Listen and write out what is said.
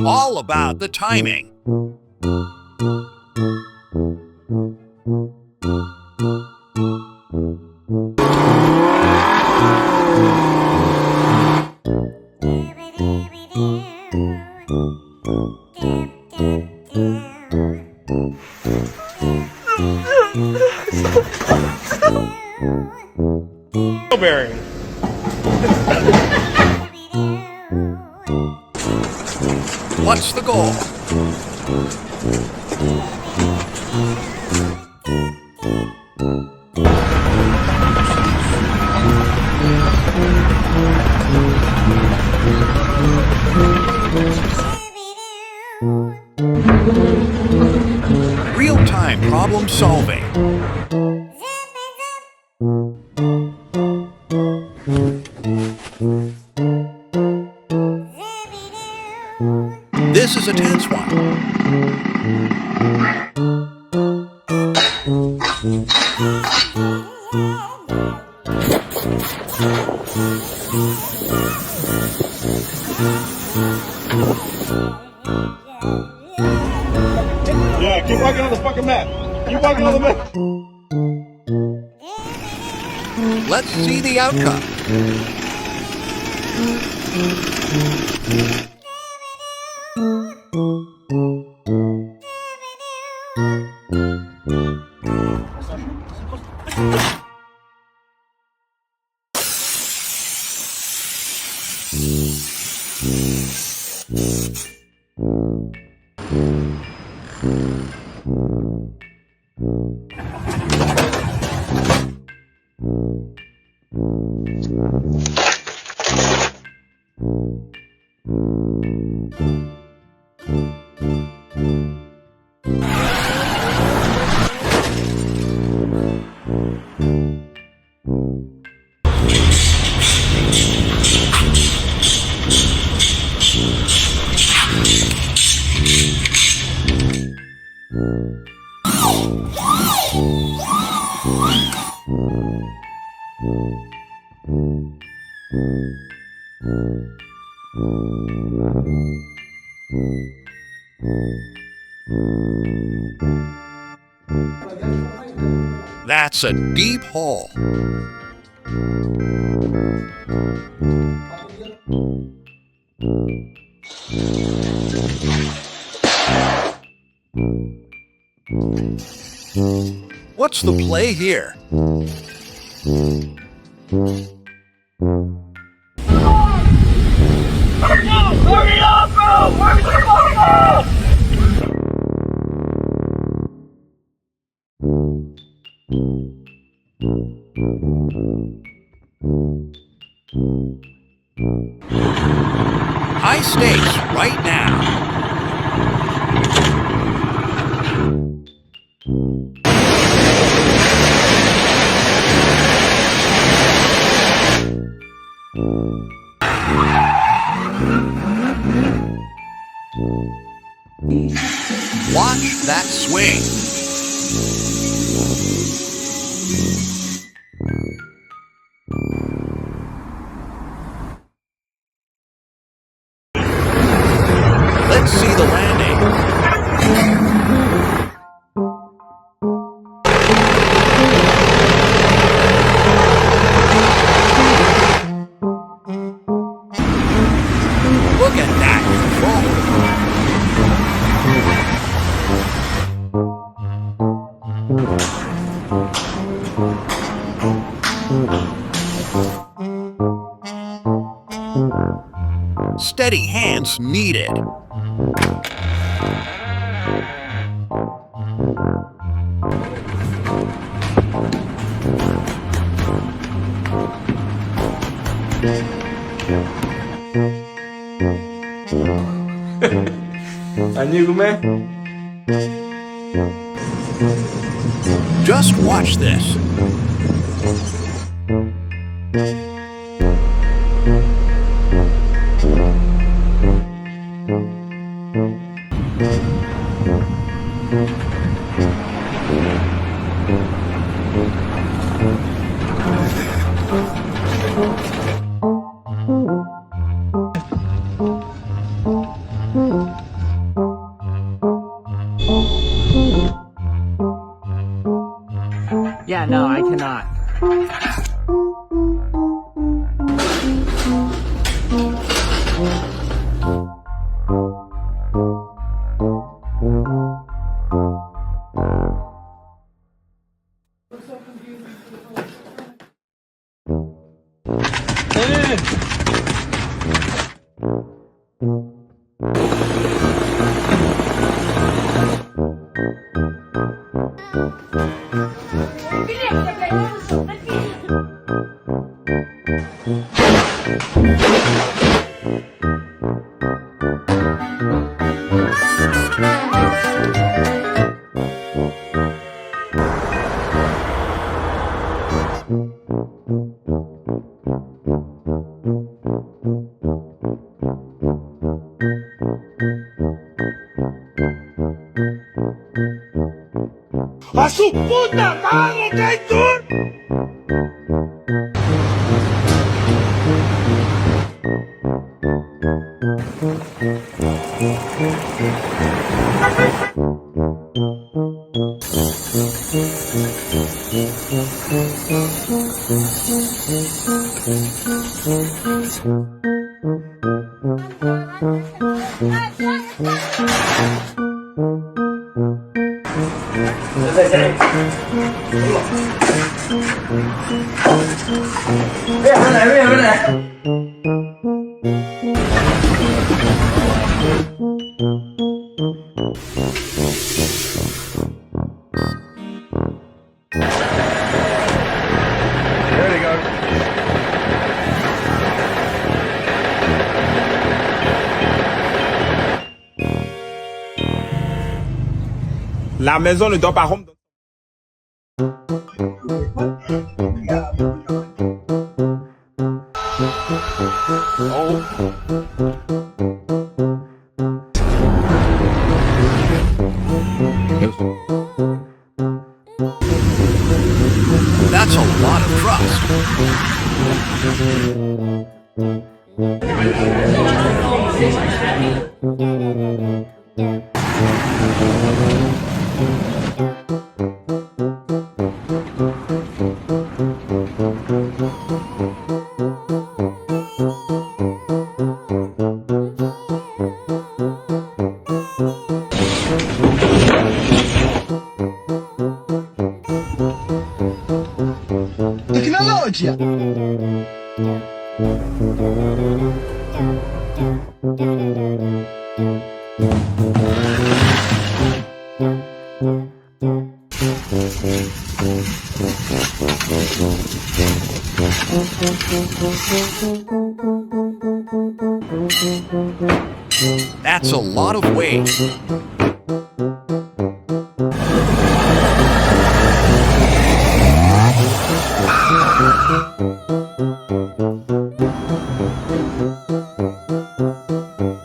All about the timing. Strawberry. What's the goal? Real-time problem solving. This is a tense one. Yeah, keep walking on the fucking map. Keep walking on the map. Let's see the outcome. That's a deep hole. What's the play here? Hurry up, bro! Hurry the fuck up! High stakes right now. Watch that swing. Let's see the landing. Look at that control. Steady hands needed. Amigo, man. Just watch this. ¡A su puta madre, Tyson! La maison ne dort pas rond. That's a lot of trust. Tecnologia! That's a lot of weight.